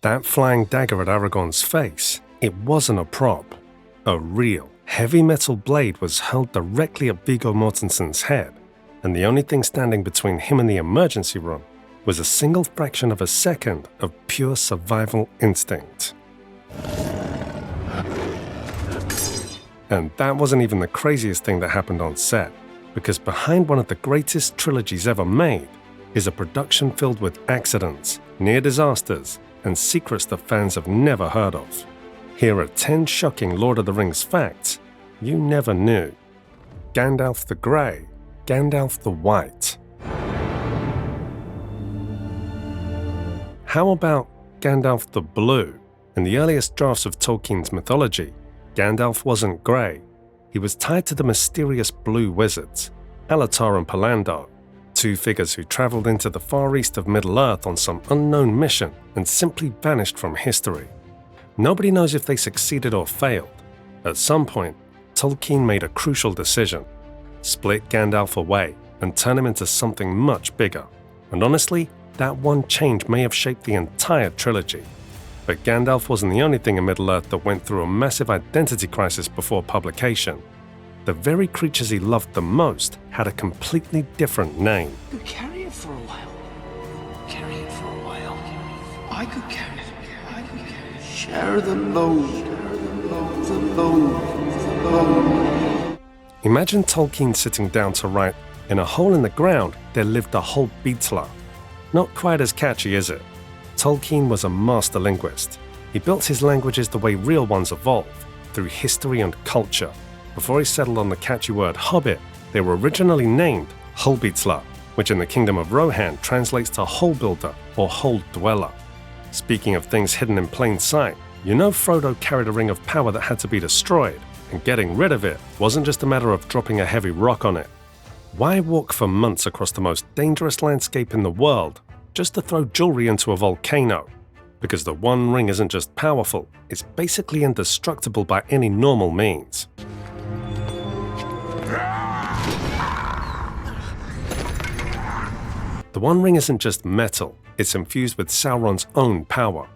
That flying dagger at Aragorn's face, it wasn't a prop. A real, heavy metal blade was hurled directly at Viggo Mortensen's head, and the only thing standing between him and the emergency room was a single fraction of a second of pure survival instinct. And that wasn't even the craziest thing that happened on set, because behind one of the greatest trilogies ever made is a production filled with accidents, near disasters, and secrets that fans have never heard of. Here are 10 shocking Lord of the Rings facts you never knew. Gandalf the Grey, Gandalf the White. How about Gandalf the Blue? In the earliest drafts of Tolkien's mythology, Gandalf wasn't grey. He was tied to the mysterious blue wizards, Lotr and Palandar, two figures who travelled into the far east of Middle-earth on some unknown mission and simply vanished from history. Nobody knows if they succeeded or failed. At some point, Tolkien made a crucial decision: split Gandalf away and turn him into something much bigger. And honestly, that one change may have shaped the entire trilogy. But Gandalf wasn't the only thing in Middle-earth that went through a massive identity crisis before publication. The very creatures he loved the most had a completely different name. I could carry it for a while. Carry it for a while. I could carry it. I could carry it. Share the load. The load. Imagine Tolkien sitting down to write, "In a hole in the ground, there lived a hobbitla." Not quite as catchy, is it? Tolkien was a master linguist. He built his languages the way real ones evolve, through history and culture. Before he settled on the catchy word hobbit, they were originally named Hobbitla, which in the Kingdom of Rohan translates to hole builder or hole dweller. Speaking of things hidden in plain sight, you know Frodo carried a ring of power that had to be destroyed, and getting rid of it wasn't just a matter of dropping a heavy rock on it. Why walk for months across the most dangerous landscape in the world just to throw jewelry into a volcano? Because the One Ring isn't just powerful, it's basically indestructible by any normal means. The One Ring isn't just metal, it's infused with Sauron's own power,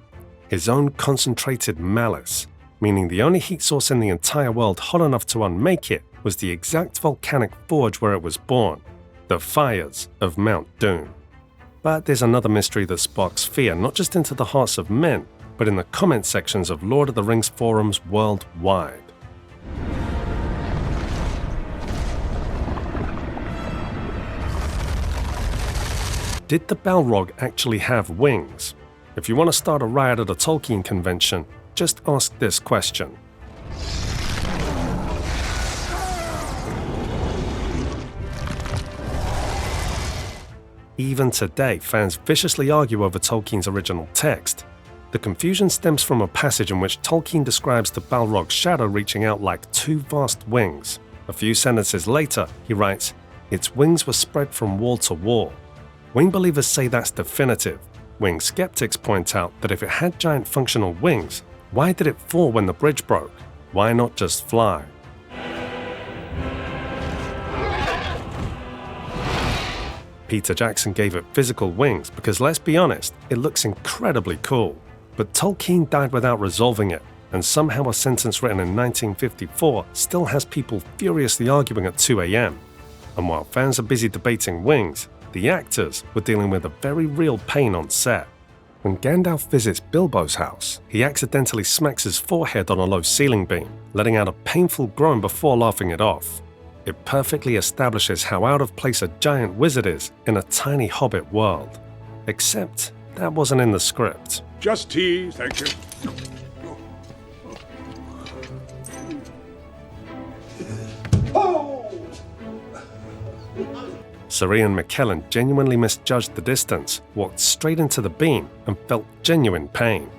his own concentrated malice, meaning the only heat source in the entire world hot enough to unmake it was the exact volcanic forge where it was born, the fires of Mount Doom. But there's another mystery that sparks fear not just into the hearts of men, but in the comment sections of Lord of the Rings forums worldwide. Did the Balrog actually have wings? If you want to start a riot at a Tolkien convention, just ask this question. Even today, fans viciously argue over Tolkien's original text. The confusion stems from a passage in which Tolkien describes the Balrog's shadow reaching out like two vast wings. A few sentences later, he writes, "Its wings were spread from wall to wall." Wing believers say that's definitive. Wing skeptics point out that if it had giant functional wings, why did it fall when the bridge broke? Why not just fly? Peter Jackson gave it physical wings because, let's be honest, it looks incredibly cool. But Tolkien died without resolving it, and somehow a sentence written in 1954 still has people furiously arguing at 2 a.m. And while fans are busy debating wings, the actors were dealing with a very real pain on set. When Gandalf visits Bilbo's house, he accidentally smacks his forehead on a low ceiling beam, letting out a painful groan before laughing it off. It perfectly establishes how out of place a giant wizard is in a tiny hobbit world. Except that wasn't in the script. Just tea, thank you. Sir Ian McKellen genuinely misjudged the distance, walked straight into the beam, and felt genuine pain.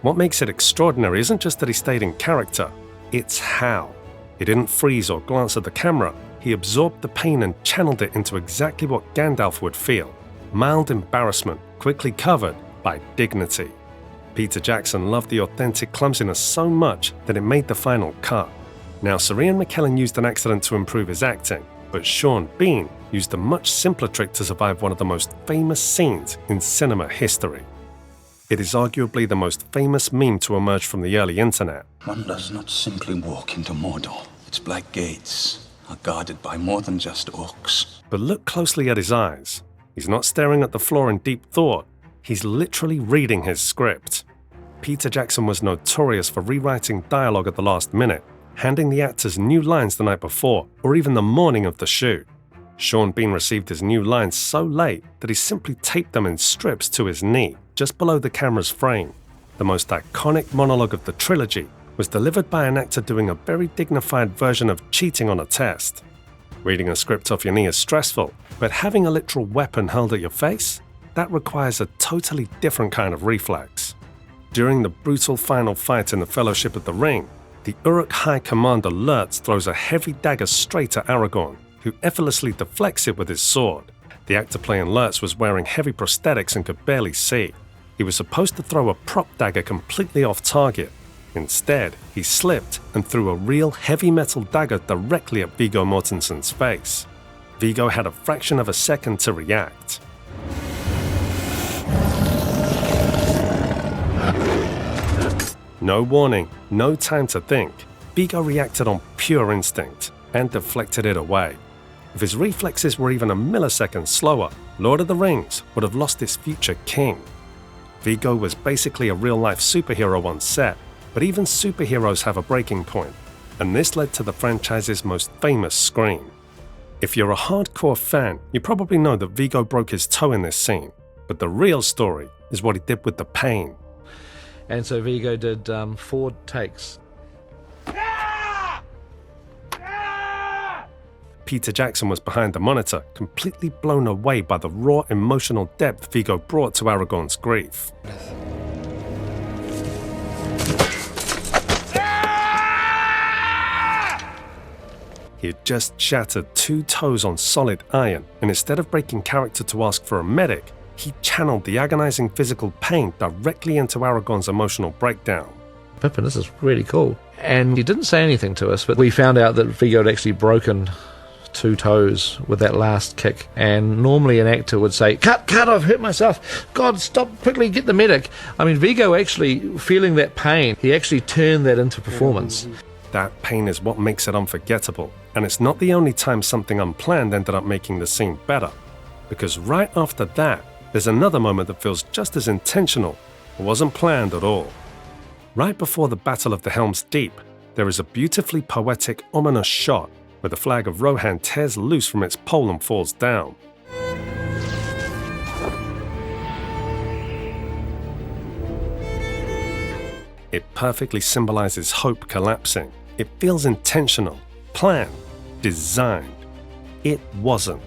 What makes it extraordinary isn't just that he stayed in character, it's how. He didn't freeze or glance at the camera, he absorbed the pain and channeled it into exactly what Gandalf would feel: mild embarrassment, quickly covered by dignity. Peter Jackson loved the authentic clumsiness so much that it made the final cut. Now, Sir Ian McKellen used an accident to improve his acting, but Sean Bean used a much simpler trick to survive one of the most famous scenes in cinema history. It is arguably the most famous meme to emerge from the early internet. One does not simply walk into Mordor. Its black gates are guarded by more than just orcs. But look closely at his eyes. He's not staring at the floor in deep thought. He's literally reading his script. Peter Jackson was notorious for rewriting dialogue at the last minute, handing the actors new lines the night before or even the morning of the shoot. Sean Bean received his new lines so late that he simply taped them in strips to his knee, just below the camera's frame. The most iconic monologue of the trilogy was delivered by an actor doing a very dignified version of cheating on a test. Reading a script off your knee is stressful, but having a literal weapon hurled at your face? That requires a totally different kind of reflex. During the brutal final fight in the Fellowship of the Ring, the Uruk High Commander Lurtz throws a heavy dagger straight at Aragorn, who effortlessly deflects it with his sword. The actor playing Lurtz was wearing heavy prosthetics and could barely see. He was supposed to throw a prop dagger completely off target. Instead, he slipped and threw a real heavy metal dagger directly at Viggo Mortensen's face. Viggo had a fraction of a second to react. No warning, no time to think. Viggo reacted on pure instinct and deflected it away. If his reflexes were even a millisecond slower, Lord of the Rings would have lost its future king. Viggo was basically a real-life superhero on set, but even superheroes have a breaking point, and this led to the franchise's most famous scream. If you're a hardcore fan, you probably know that Viggo broke his toe in this scene, but the real story is what he did with the pain. And so Viggo did 4 takes. Peter Jackson was behind the monitor, completely blown away by the raw emotional depth Viggo brought to Aragorn's grief. He had just shattered 2 toes on solid iron, and instead of breaking character to ask for a medic, he channeled the agonizing physical pain directly into Aragorn's emotional breakdown. Pippin, this is really cool. And he didn't say anything to us, but we found out that Viggo had actually broken 2 toes with that last kick. And normally an actor would say, cut, I've hurt myself. God, stop, quickly, get the medic. I mean, Viggo actually, feeling that pain, he actually turned that into performance. That pain is what makes it unforgettable, and it's not the only time something unplanned ended up making the scene better. Because right after that, there's another moment that feels just as intentional. It wasn't planned at all. Right before the Battle of the Helm's Deep, there is a beautifully poetic, ominous shot where the flag of Rohan tears loose from its pole and falls down. It perfectly symbolizes hope collapsing. It feels intentional, planned, designed. It wasn't.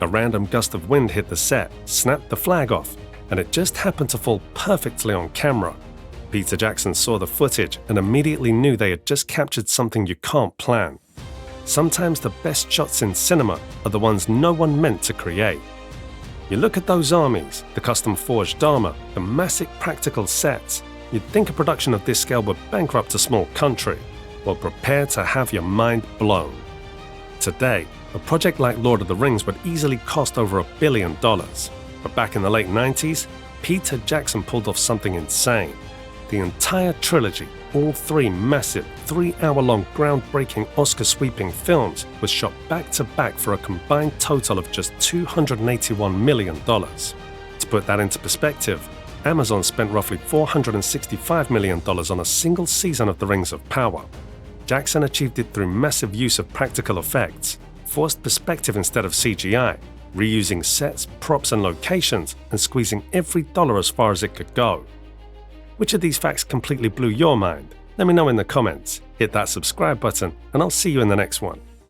A random gust of wind hit the set, snapped the flag off, and it just happened to fall perfectly on camera. Peter Jackson saw the footage and immediately knew they had just captured something you can't plan. Sometimes the best shots in cinema are the ones no one meant to create. You look at those armies, the custom-forged armor, the massive practical sets, you'd think a production of this scale would bankrupt a small country. Well, prepare to have your mind blown. Today, a project like Lord of the Rings would easily cost over $1 billion. But back in the late 90s, Peter Jackson pulled off something insane. The entire trilogy, all 3 massive, 3-hour-long groundbreaking Oscar-sweeping films, was shot back-to-back for a combined total of just $281 million. To put that into perspective, Amazon spent roughly $465 million on a single season of The Rings of Power. Jackson achieved it through massive use of practical effects, forced perspective instead of CGI, reusing sets, props and locations, and squeezing every dollar as far as it could go. Which of these facts completely blew your mind? Let me know in the comments. Hit that subscribe button, and I'll see you in the next one.